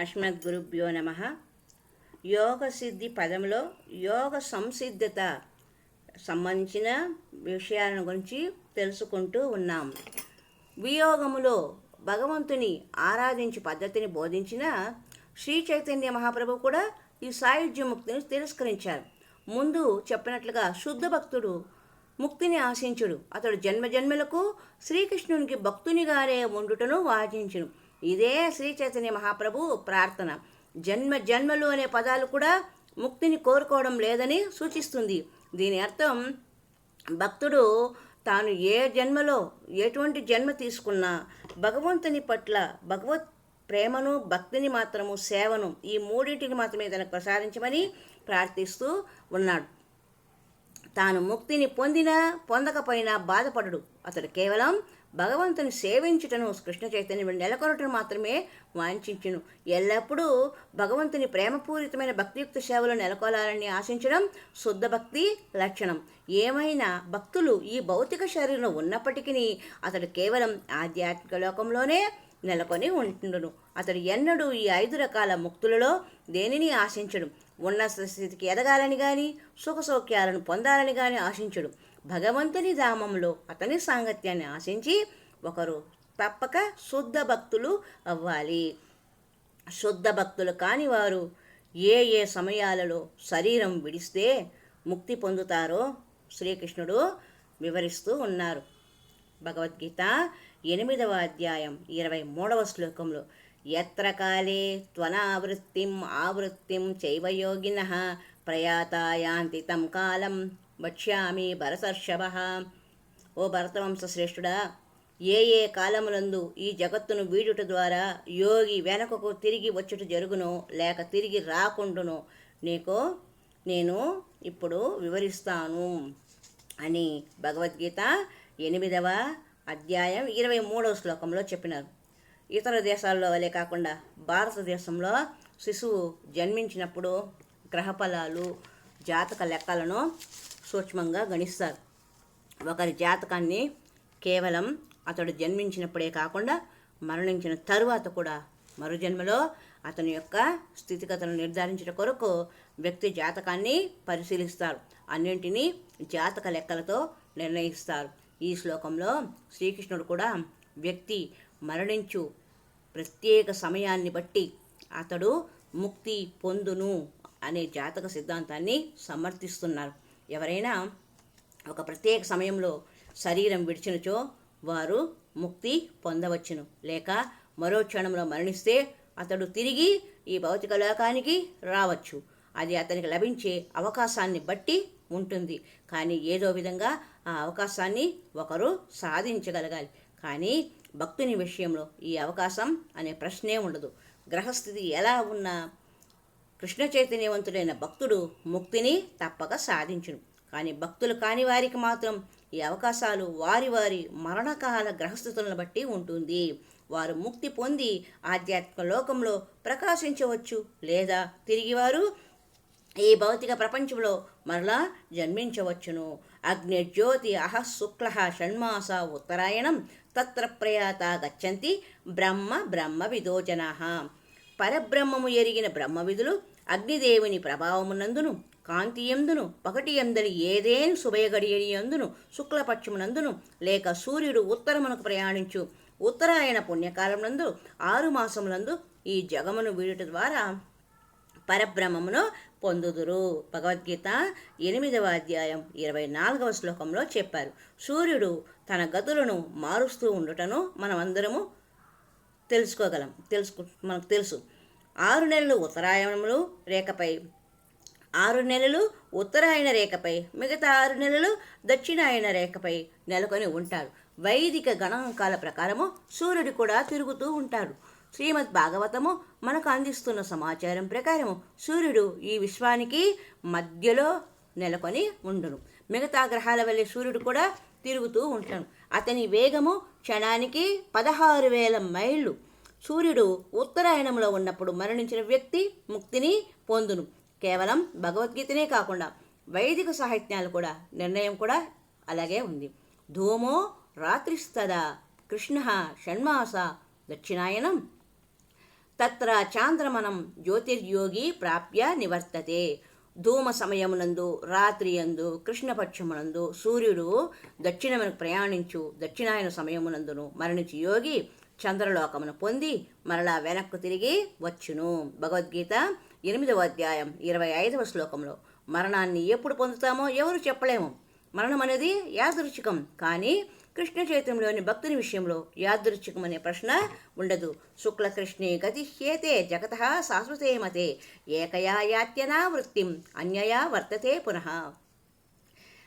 అస్మద్గురుభ్యో నమ. యోగ సిద్ధి పదంలో యోగ సంసిద్ధత సంబంధించిన విషయాలను గురించి తెలుసుకుంటూ ఉన్నాం. వియోగములో భగవంతుని ఆరాధించే పద్ధతిని బోధించిన శ్రీ చైతన్య మహాప్రభు కూడా ఈ సాయుధ్య ముక్తిని తిరస్కరించారు. ముందు చెప్పినట్లుగా శుద్ధ భక్తుడు ముక్తిని ఆశించుడు, అతడు జన్మజన్మలకు శ్రీకృష్ణునికి భక్తునిగానే ఉండుటను వాచించును. ఇదే శ్రీ చైతన్య మహాప్రభు ప్రార్థన. జన్మలు అనే పదాలు కూడా ముక్తిని కోరుకోవడం లేదని సూచిస్తుంది. దీని అర్థం భక్తుడు తాను ఏ జన్మలో ఎటువంటి జన్మ తీసుకున్నా భగవంతుని పట్ల భగవత్ ప్రేమను, భక్తిని మాత్రము, సేవను, ఈ మూడింటిని మాత్రమే తనకు ప్రసాదించమని ప్రార్థిస్తూ ఉన్నాడు. తాను ముక్తిని పొందినా పొందకపోయినా బాధపడడు. అతడు కేవలం భగవంతుని సేవించుటను, కృష్ణ చైతన్యం నెలకొనటను మాత్రమే వాంఛించును. ఎల్లప్పుడూ భగవంతుని ప్రేమపూరితమైన భక్తియుక్త సేవలు నెలకొలాలని ఆశించడం శుద్ధ భక్తి లక్షణం. ఏమైనా భక్తులు ఈ భౌతిక శరీరంలో ఉన్నప్పటికీ అతడు కేవలం ఆధ్యాత్మిక లోకంలోనే నెలకొని ఉంటుండును. అతడు ఎన్నడూ ఈ 5 రకాల ముక్తులలో దేనిని ఆశించడు. ఉన్నత స్థితికి ఎదగాలని కానీ, సుఖ సౌఖ్యాలను పొందాలని కానీ ఆశించడు. భగవంతుని ధామంలో అతని సాంగత్యాన్ని ఆశించి ఒకరు తప్పక శుద్ధ భక్తులు అవ్వాలి. శుద్ధ భక్తులు కాని వారు ఏ సమయాలలో శరీరం విడిస్తే ముక్తి పొందుతారో శ్రీకృష్ణుడు వివరిస్తూ ఉన్నారు. భగవద్గీత 8వ అధ్యాయం 23వ శ్లోకంలో యత్ర కాలే త్వనావృత్తిం ఆవృత్తిం చైవ యోగినః ప్రయాతాయాంతి తం కాలం వక్ష్యామి భరతర్షభః. ఓ భరతవంశ శ్రేష్ఠుడా, ఏ కాలములందు ఈ జగత్తును వీడుట ద్వారా యోగి వెనకకు తిరిగి వచ్చుట జరుగునో లేక తిరిగి రాకుండునో నేను ఇప్పుడు వివరిస్తాను అని భగవద్గీత 8వ అధ్యాయం 23వ శ్లోకంలో చెప్పినారు. ఇతర దేశాల్లో వలె కాకుండా భారతదేశంలో శిశువు జన్మించినప్పుడు గ్రహఫలాలు, జాతక లెక్కలను సూక్ష్మంగా గణిస్తారు. ఒకరి జాతకాన్ని కేవలం అతడు జన్మించినప్పుడే కాకుండా మరణించిన తరువాత కూడా మరు జన్మలో అతని యొక్క స్థితిగతులను నిర్ధారించడం కొరకు వ్యక్తి జాతకాన్ని పరిశీలిస్తారు. అన్నింటినీ జాతక లెక్కలతో నిర్ణయిస్తారు. ఈ శ్లోకంలో శ్రీకృష్ణుడు కూడా వ్యక్తి మరణించు ప్రత్యేక సమయాన్ని బట్టి అతడు ముక్తి పొందును అనే జాతక సిద్ధాంతాన్ని సమర్థిస్తున్నారు. ఎవరైనా ఒక ప్రత్యేక సమయంలో శరీరం విడిచినచో వారు ముక్తి పొందవచ్చును, లేక మరో క్షణంలో మరణిస్తే అతడు తిరిగి ఈ భౌతిక లోకానికి రావచ్చు. అది అతనికి లభించే అవకాశాన్ని బట్టి ఉంటుంది. కానీ ఏదో విధంగా ఆ అవకాశాన్ని ఒకరు సాధించగలగాలి. కానీ భక్తుని విషయంలో ఈ అవకాశం అనే ప్రశ్నే ఉండదు. గ్రహస్థితి ఎలా ఉన్నా కృష్ణ చైతన్యవంతుడైన భక్తుడు ముక్తిని తప్పక సాధించును. కానీ భక్తులు కాని వారికి మాత్రం ఈ అవకాశాలు వారి మరణకాల గ్రహస్థితులను బట్టి ఉంటుంది. వారు ముక్తి పొంది ఆధ్యాత్మిక లోకంలో ప్రకాశించవచ్చు, లేదా తిరిగి వారు ఈ భౌతిక ప్రపంచంలో మరలా జన్మించవచ్చును. అగ్నిజ్యోతి శుక్ల షణ్మాస ఉత్తరాయణం తత్ర ప్రయాత గచ్చంతి బ్రహ్మ విదోజనాః. పరబ్రహ్మము ఎరిగిన బ్రహ్మవిధులు అగ్నిదేవుని ప్రభావమునందును, కాంతియందును, పగటి యందలి ఏదేని శుభయగడియందును, శుక్లపక్షమునందును లేక సూర్యుడు ఉత్తరమునకు ప్రయాణించు ఉత్తరాయణ పుణ్యకాలమునందు 6 మాసములందు ఈ జగమును వీడుట ద్వారా పరబ్రహ్మమును పొందుదురు. భగవద్గీత 8వ అధ్యాయం 24వ శ్లోకంలో చెప్పారు. సూర్యుడు తన గతులను మారుస్తూ ఉండుటను మనమందరము మనకు తెలుసు. 6 నెలలు ఉత్తరాయణములు రేఖపై, 6 నెలలు ఉత్తరాయణ రేఖపై, మిగతా 6 నెలలు దక్షిణాయన రేఖపై నెలకొని ఉంటాడు. వైదిక గణాంకాల ప్రకారము సూర్యుడు కూడా తిరుగుతూ ఉంటాడు. శ్రీమద్ భాగవతము మనకు అందిస్తున్న సమాచారం ప్రకారము సూర్యుడు ఈ విశ్వానికి మధ్యలో నెలకొని ఉండును. మిగతా గ్రహాల వల్లే సూర్యుడు కూడా తిరుగుతూ ఉంటాడు. అతని వేగము క్షణానికి 16,000 మైళ్ళు. సూర్యుడు ఉత్తరాయణంలో ఉన్నప్పుడు మరణించిన వ్యక్తి ముక్తిని పొందును. కేవలం భగవద్గీతనే కాకుండా వైదిక సాహిత్యాలు కూడా నిర్ణయం కూడా అలాగే ఉంది. ధూమో రాత్రిస్తదా కృష్ణ షణ్మాస దక్షిణాయనం తత్ర చాంద్రమనం జ్యోతిర్యోగి ప్రాప్య నివర్తతే. ధూమ సమయమునందు రాత్రియందు కృష్ణపక్షమునందు సూర్యుడు దక్షిణమునకు ప్రయాణించు దక్షిణాయన సమయమునందును మరణించి యోగి చంద్రలోకమును పొంది మరలా వెనక్కు తిరిగి వచ్చును. భగవద్గీత 8వ అధ్యాయం 25వ శ్లోకంలో. మరణాన్ని ఎప్పుడు పొందుతామో ఎవరు చెప్పలేము. మరణం అనేది యాదృచ్ఛికం. కానీ కృష్ణ చైతన్యంలోని భక్తుని విషయంలో యాదృచ్ఛికం అనే ప్రశ్న ఉండదు. శుక్లకృష్ణే గతిష్యేతే జగతః శాశ్వతే మతే ఏకయా యాత్యనా వృత్తిం అన్యయా వర్తతే పునః.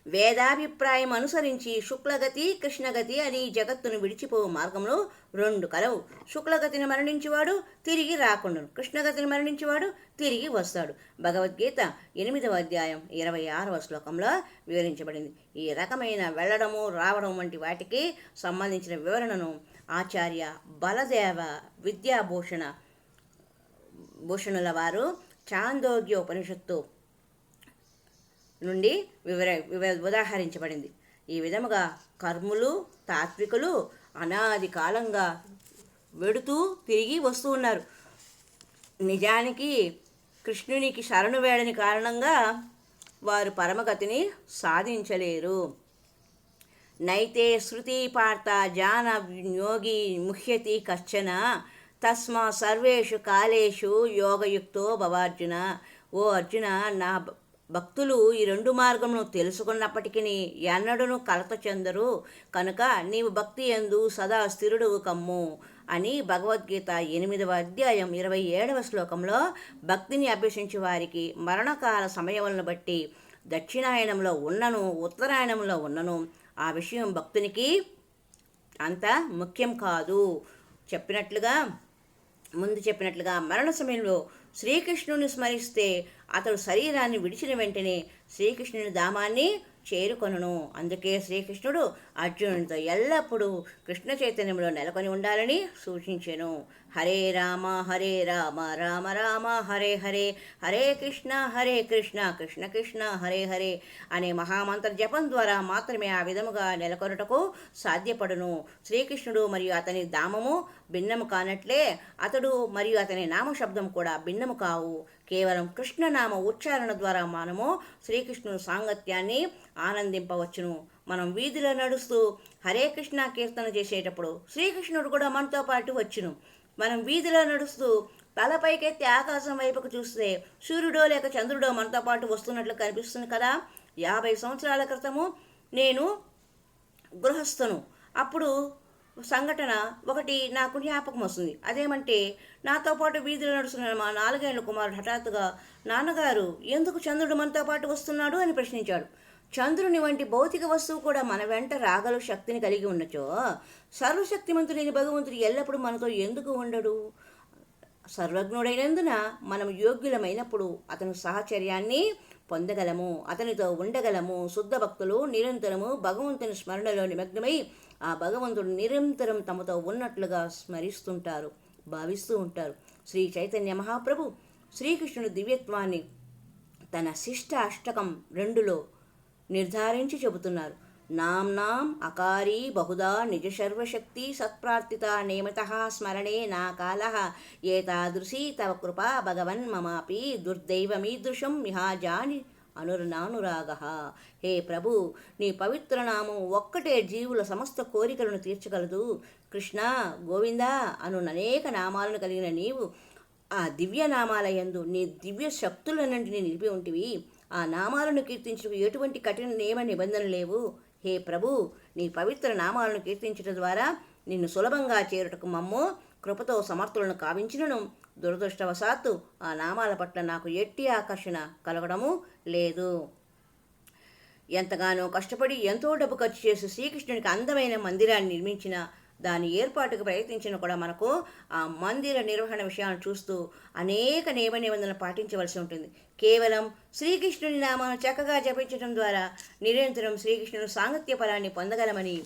వేదాభిప్రాయం అనుసరించి శుక్లగతి కృష్ణగతి అని జగత్తును విడిచిపో మార్గంలో రెండు కలవు. శుక్లగతిని మరణించేవాడు తిరిగి రాకుండాను, కృష్ణగతిని మరణించేవాడు తిరిగి వస్తాడు. భగవద్గీత 8వ అధ్యాయం 26వ శ్లోకంలో వివరించబడింది. ఈ రకమైన వెళ్ళడము రావడం వంటి వాటికి సంబంధించిన వివరణను ఆచార్య బలదేవ భూషణుల వారు చాందోగ్య ఉపనిషత్తు నుండి ఉదాహరించబడింది. ఈ విధముగా కర్ములు తాత్వికులు అనాది కాలంగా వెడుతూ తిరిగి వస్తూ ఉన్నారు. నిజానికి కృష్ణునికి శరణు వేడని కారణంగా వారు పరమగతిని సాధించలేరు. నైతే శృతి పార్థ జాన యోగి ముహ్యతి కశ్చన తస్మా సర్వేషు కాలేషు యోగయుక్తో భవార్జున. ఓ అర్జున, నా భక్తులు ఈ రెండు మార్గమును తెలుసుకున్నప్పటికీ ఎన్నడూను కలత చెందరు కనుక నీవు భక్తి యందు సదా స్థిరుడు కమ్ము అని భగవద్గీత 8వ అధ్యాయం 27వ శ్లోకంలో భక్తిని అభ్యసించే వారికి మరణకాల సమయములను బట్టి దక్షిణాయనంలో ఉన్నను ఉత్తరాయణంలో ఉన్నను ఆ విషయం భక్తునికి అంత ముఖ్యం కాదు. ముందు చెప్పినట్లుగా మరణ సమయంలో శ్రీకృష్ణుని స్మరిస్తే అతడు శరీరాన్ని విడిచిన వెంటనే శ్రీకృష్ణుని ధామాన్ని చేరుకొనును. అందుకే శ్రీకృష్ణుడు అర్జునునితో ఎల్లప్పుడూ కృష్ణ చైతన్యంలో నెలకొని ఉండాలని సూచించెను. హరే రామ రామ రామ హరే హరే, హరే కృష్ణ కృష్ణ కృష్ణ హరే హరే అనే మహామంత్ర జపం ద్వారా మాత్రమే ఆ విధముగా నెలకొనుటకు సాధ్యపడును. శ్రీకృష్ణుడు మరియు అతని ధామము భిన్నము కానట్లే అతడు మరియు అతని నామశబ్దం కూడా భిన్నము కావు. కేవలం కృష్ణనామ ఉచ్చారణ ద్వారా మనము శ్రీకృష్ణుని సాంగత్యాన్ని ఆనందింపవచ్చును. మనం వీధిలో నడుస్తూ హరే కృష్ణ కీర్తన చేసేటప్పుడు శ్రీకృష్ణుడు కూడా మనతో పాటు వచ్చును. మనం వీధిలో నడుస్తూ తలపైకెత్తి ఆకాశం వైపుకు చూస్తే సూర్యుడో లేక చంద్రుడో మనతో పాటు వస్తున్నట్లు కనిపిస్తుంది కదా. 50 సంవత్సరాల క్రితము నేను గృహస్థను. అప్పుడు సంఘటన ఒకటి నాకు జ్ఞాపకం వస్తుంది. అదేమంటే నాతో పాటు వీధిలో నడుస్తున్న మా 4 ఏళ్ల కుమారుడు హఠాత్తుగా, నాన్నగారు ఎందుకు చంద్రుడు మనతో పాటు వస్తున్నాడు అని ప్రశ్నించాడు. చంద్రుని వంటి భౌతిక వస్తువు కూడా మన వెంట రాగల శక్తిని కలిగి ఉండచో సర్వశక్తిమంతుడైన భగవంతుడు ఎల్లప్పుడూ మనతో ఎందుకు ఉండడు? సర్వజ్ఞుడైనందున మనం యోగ్యులమైనప్పుడు అతని సాహచర్యాన్ని పొందగలము, అతనితో ఉండగలము. శుద్ధ భక్తులు నిరంతరము భగవంతుని స్మరణలో నిమగ్నమై ఆ భగవంతుడు నిరంతరం తమతో ఉన్నట్లుగా స్మరిస్తుంటారు, భావిస్తూ ఉంటారు. శ్రీ చైతన్య మహాప్రభు శ్రీకృష్ణుడి దివ్యత్వాన్ని తన శిష్ట అష్టకం 2లో నిర్ధారించి చెబుతున్నారు. నాం అకారీ బహుదా నిజ సర్వశక్తి సత్ప్రార్థిత నియమితః స్మరణే నా కాలః ఏతాదృశీ తవ కృపా భగవన్ మమాపి దుర్దైవమీదృశం మిహాజాని అనురాగః. హే ప్రభు, నీ పవిత్ర నామం ఒక్కటే జీవుల సమస్త కోరికలను తీర్చగలదు. కృష్ణ, గోవింద అను అనేక నామాలను కలిగిన నీవు ఆ దివ్య నామాలయందు నీ దివ్య శక్తులన్నింటినీ నిలిపి ఉంటివి. ఆ నామాలను కీర్తించుటకు ఎటువంటి కఠిన నియమ నిబంధనలు లేవు. హే ప్రభు, నీ పవిత్ర నామాలను కీర్తించడం ద్వారా నిన్ను సులభంగా చేరుటకు మమ్ము కృపతో సమర్థులను కావించినను దురదృష్టవశాత్తు ఆ నామాల పట్ల నాకు ఎట్టి ఆకర్షణ కలగడము లేదు. ఎంతగానో కష్టపడి ఎంతో డబ్బు ఖర్చు చేసి శ్రీకృష్ణునికి అందమైన మందిరాన్ని నిర్మించిన, దాని ఏర్పాటుకు ప్రయత్నించిన కూడా మనకు ఆ మందిర నిర్వహణ విషయాలను చూస్తూ అనేక నియమ నిబంధనలు పాటించవలసి ఉంటుంది. కేవలం శ్రీకృష్ణుని నామాన్ని చక్కగా జపించడం ద్వారా నిరంతరం శ్రీకృష్ణుని సాంగత్య ఫలాన్ని పొందగలమని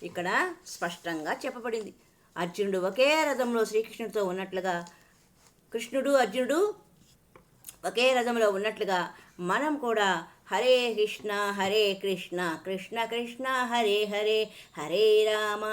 ఇక్కడ స్పష్టంగా చెప్పబడింది. అర్జునుడు ఒకే రథంలో శ్రీకృష్ణుడితో ఉన్నట్లుగా, కృష్ణుడు అర్జునుడు ఒకే రథంలో ఉన్నట్లుగా మనం కూడా హరే కృష్ణ కృష్ణ కృష్ణ హరే హరే, హరే రామ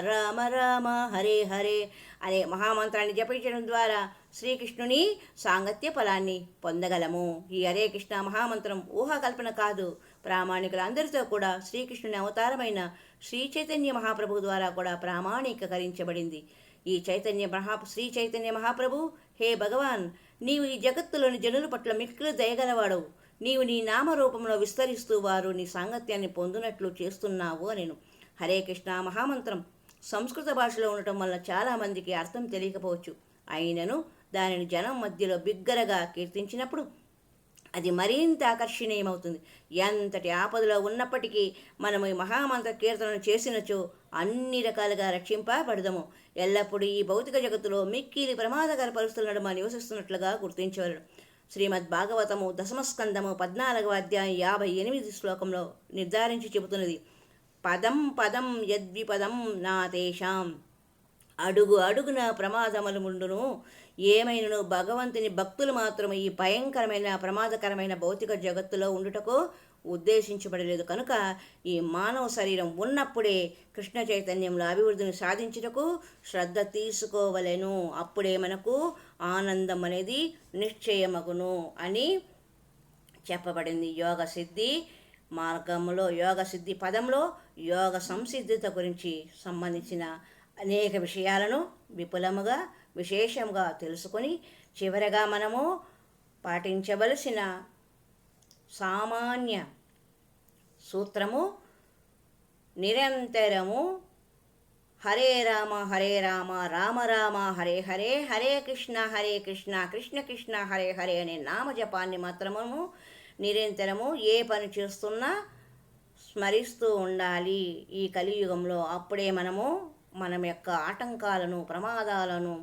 రామ రామ హరే హరే అనే మహామంత్రాన్ని జపించడం ద్వారా శ్రీకృష్ణుని సాంగత్య ఫలాన్ని పొందగలము. ఈ హరే కృష్ణ మహామంత్రం ఊహాకల్పన కాదు. ప్రామాణికులందరితో కూడా శ్రీకృష్ణుని అవతారమైన శ్రీ చైతన్య మహాప్రభు ద్వారా కూడా ప్రామాణీకరించబడింది. ఈ శ్రీ చైతన్య మహాప్రభు, హే భగవాన్, నీవు ఈ జగత్తులోని జనుల పట్ల మిక్కిలి దయగలవాడవు. నీవు నీ నామరూపంలో విస్తరిస్తూ వారు నీ సాంగత్యాన్ని పొందునట్లు చేస్తున్నావు అనేను. హరే కృష్ణ మహామంత్రం సంస్కృత భాషలో ఉండటం వల్ల చాలామందికి అర్థం తెలియకపోవచ్చు. అయినను దానిని జనం మధ్యలో బిగ్గరగా కీర్తించినప్పుడు అది మరింత ఆకర్షణీయమవుతుంది. ఎంతటి ఆపదలో ఉన్నప్పటికీ మనము ఈ మహామంత్ర కీర్తనను చేసినచో అన్ని రకాలుగా రక్షింపబడదము. ఎల్లప్పుడూ ఈ భౌతిక జగత్తులో మిక్కిలి ప్రమాదకర పరిస్థితుల నడుమ నివసిస్తున్నట్లుగా గుర్తించవలను. శ్రీమద్ భాగవతము దశమస్కందము 14వ అధ్యాయం 58 శ్లోకంలో నిర్ధారించి చెబుతున్నది, పదం పదం యద్విపదం నాతేషాం. అడుగు అడుగున ప్రమాదములు ముండును. ఏమైనను భగవంతుని భక్తులు మాత్రం ఈ భయంకరమైన ప్రమాదకరమైన భౌతిక జగత్తులో ఉండుటకు ఉద్దేశించబడలేదు. కనుక ఈ మానవ శరీరం ఉన్నప్పుడే కృష్ణ చైతన్యంలో అభివృద్ధిని సాధించుటకు శ్రద్ధ తీసుకోవలెను. అప్పుడే మనకు ఆనందం అనేది నిశ్చయమగును అని చెప్పబడింది. యోగ సిద్ధి మార్గంలో, యోగ సిద్ధి పదంలో యోగ సంసిద్ధత గురించి సంబంధించిన అనేక విషయాలను విపులముగా విశేషంగా తెలుసుకొని చివరగా మనము పాటించవలసిన సామాన్య సూత్రము నిరంతరము హరే రామ రామ రామ హరే హరే, హరే కృష్ణ కృష్ణ కృష్ణ హరే హరే అనే నామజపాన్ని మాత్రము నిరంతరము ఏ పని చేస్తున్నా స్మరిస్తూ ఉండాలి ఈ కలియుగంలో. అప్పుడే మన యొక్క ఆటంకాలను, ప్రమాదాలను,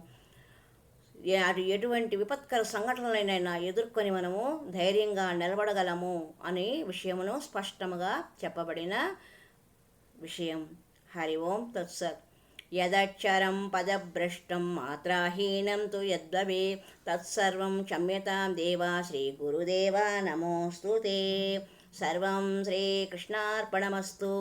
ఎటువంటి విపత్కర సంఘటనలైనా ఎదుర్కొని మనము ధైర్యంగా నిలబడగలము అనే విషయమును స్పష్టముగా చెప్పబడిన విషయం. హరి ఓం తత్సత్. యదక్షరం పదభ్రష్టం మాత్రాహీనం తు యద్భవే తత్సర్వం క్షమ్యతాం దేవా శ్రీ గురుదేవా నమోస్తుతే. సర్వం శ్రీకృష్ణార్పణమస్తు.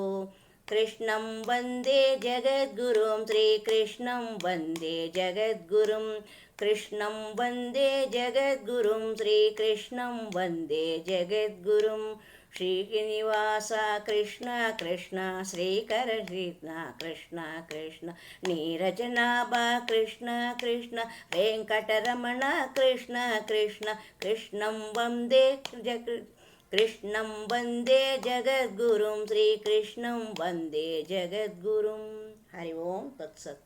కృష్ణం వందే జగద్గురుం, శ్రీకృష్ణం వందే జగద్గురుం, కృష్ణం వందే జగద్గురుం, శ్రీకృష్ణం వందే జగద్గురుం. శ్రీనివాస కృష్ణ కృష్ణ, శ్రీకర కృష్ణ కృష్ణ కృష్ణ, నీరజనాభ కృష్ణ కృష్ణ, వెంకటరమణ కృష్ణ కృష్ణ, కృష్ణం వందే కృష్ణం వందే జగద్గురుం, శ్రీకృష్ణం వందే జగద్గురుం. హరి ఓం తత్సత్.